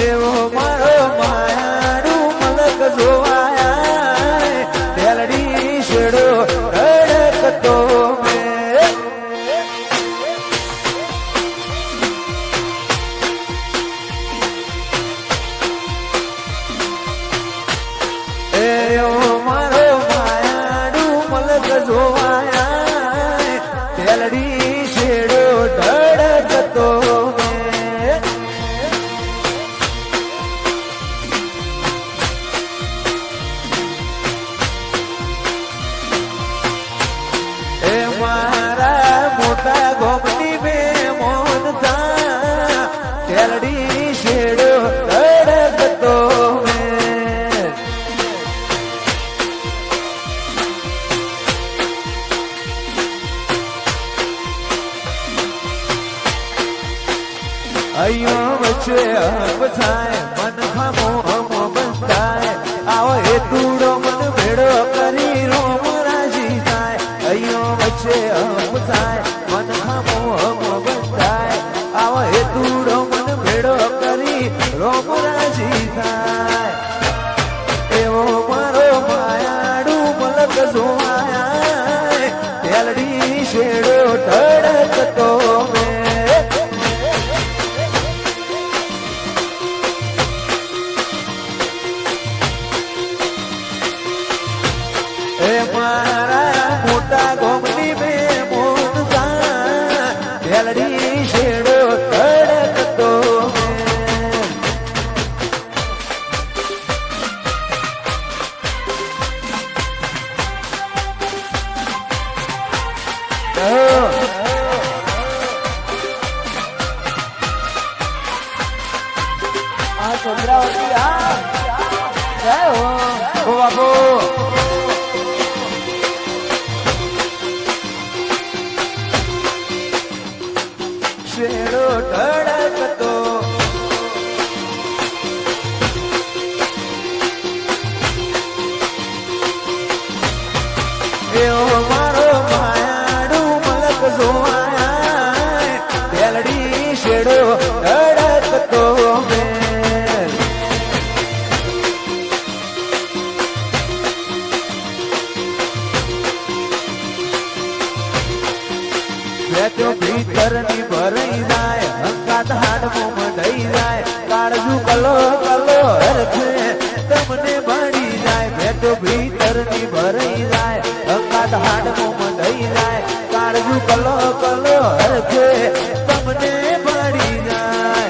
એવો મારો માયાનું મલક જોવાયા તેલડી શેડો રડકતો એવો મારો માયાનું મલક જોવાયા તેલડી શેડો રડકતો મારા મોટા ગોમની બે મોનતા તેલડી શેડો રડકતો અહીંયા વચ્ચે હપ થાય મન ખામો હમ બંધાય આવો એ તુડો મન ભેડો કરી રોમ રાજી થાય અહીંયા વચ્ચે હપ થાય મન ખામો હમ બંધાય આવો એ તુડો મન ભેડો કરી રોમ રાજી થાય એવો મારો માયાડું મલક જોવાયા તેલડી શેડો ધડકતો મારા મોટા ગોમની બે મોનતા તેલડી શેડો ધડકતો આ ચંદ્રાવતી જય હો બાપુ શેડો ધડકતો એવો મારો માયાડું મલક જોવાયા તેલડી શેડો ધડકતો બેઠો ભીતરની ભરાઈ જાય અંગાત હાડમો મઢાઈ જાય કાળજુ કલો કલો હરખે તમને ભણી જાય બેઠો ભીતરની ભરાઈ જાય અંગાત હાડમો મઢાઈ જાય કાળજુ કલો કલો હરખે તમને ભણી જાય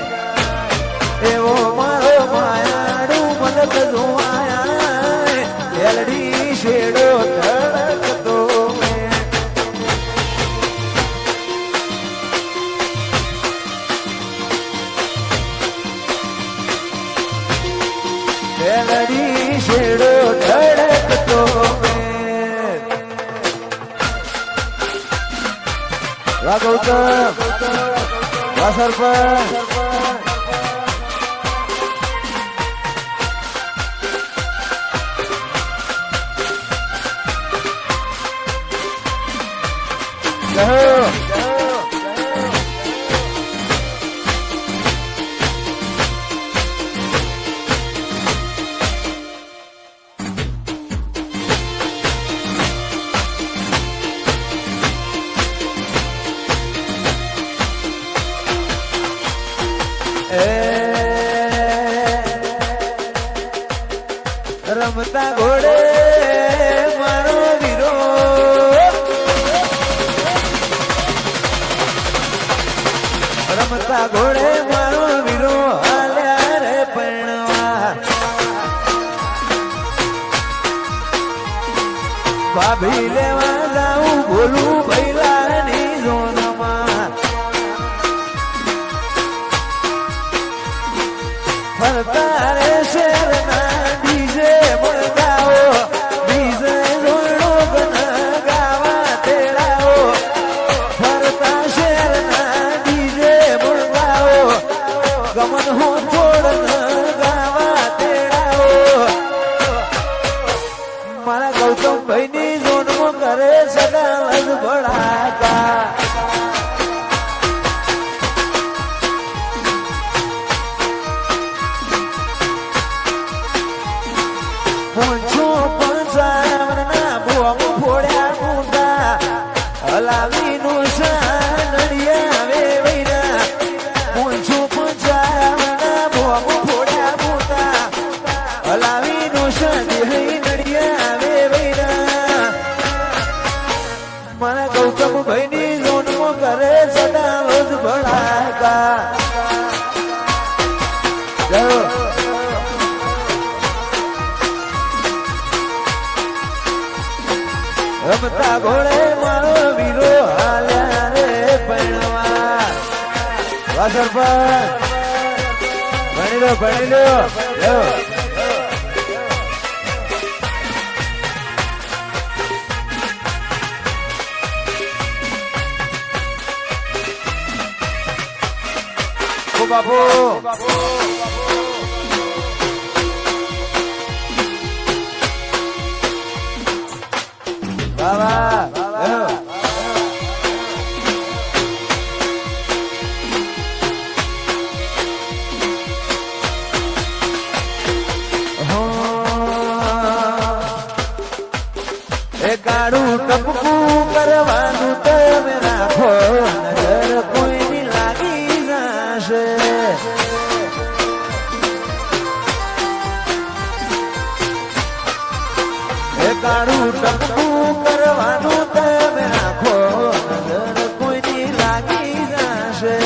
એવો મારો માયાડું મલક જોવાયા તેલડી શેડો ધડકતો તેલડી શેડો ધડકતો ગૌતમ સરપંચ રમતા ઘોડે મારો વીરો રમતા ઘોડે મારો વીરો હાલ્યા રે પરણવા ભાભી લેવા જાઉં બોલું ભૈલાની જોનમાં ફરતા રે શેરના ડીજે મળગાવો ડીજે જોડો ગાવા તેડાવો ફરતા શેરના ડીજે મળગાવો ગમન હું છોડ ગાવા તેડાવો મારા ગૌતમભાઈ ની જોનમાં કરે સદા લજ ભડાકા વળતા ઘોડે મારો વીરો હાલ્યા રે પૈણવા વાહ સરપંચ ભણી લો બાપુ બાબા એ કાળું ટપકું કરવાનું તમે રાખો નજર કોઈની લાગી જશે એ કાળું ટપકું કરવાનું તમે રાખો નજર કોઈની લાગી જશે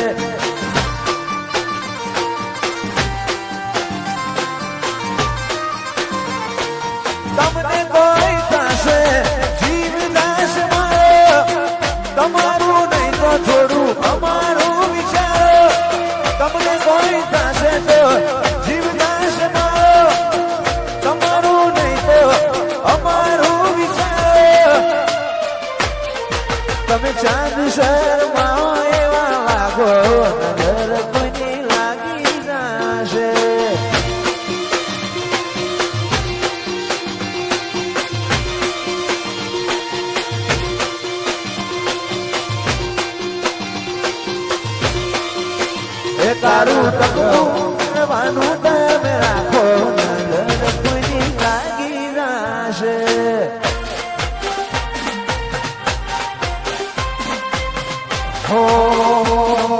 તમને કોઈ થશે જીવ દાસ મારો તમારું નહીં તો થોડું અમારું વિચારો તમને કોઈ થશે તો જીવ દાસ મારો તમારું નહીં તો અમારું વિચારો તમે ચાંદ શર્માઓ એવા લાગો નજર કોઈની લાગી જશે એ તારું ટકવું કરવાનું તમે રાખો નજર કોઈની લાગી જશે હો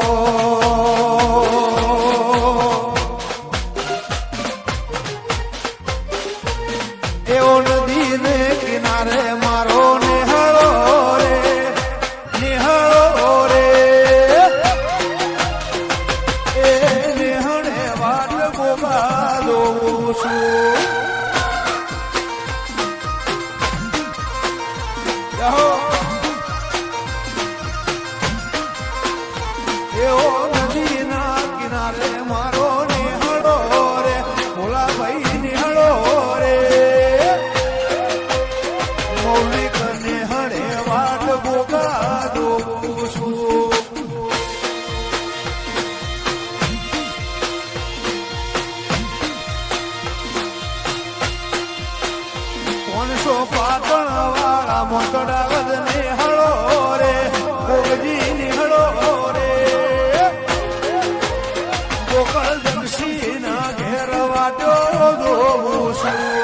એવો નદી ને કિનારે મારો નિહળો રે એ નિહળે વાટ ગોગા દોવું છું એવો નદીના કિનારે મારો નિહળો રે ભોલા ભાઈ નિહળો રે મૌલિક નિહળે વાટ ગોગા દોવું છું કોણસો પાટણ વાળા મોકડા વદ નિહળો રે ભોગજી નિહળો રે ગોકળ જગસી ના ઘેર વાટ્યો દોવું છું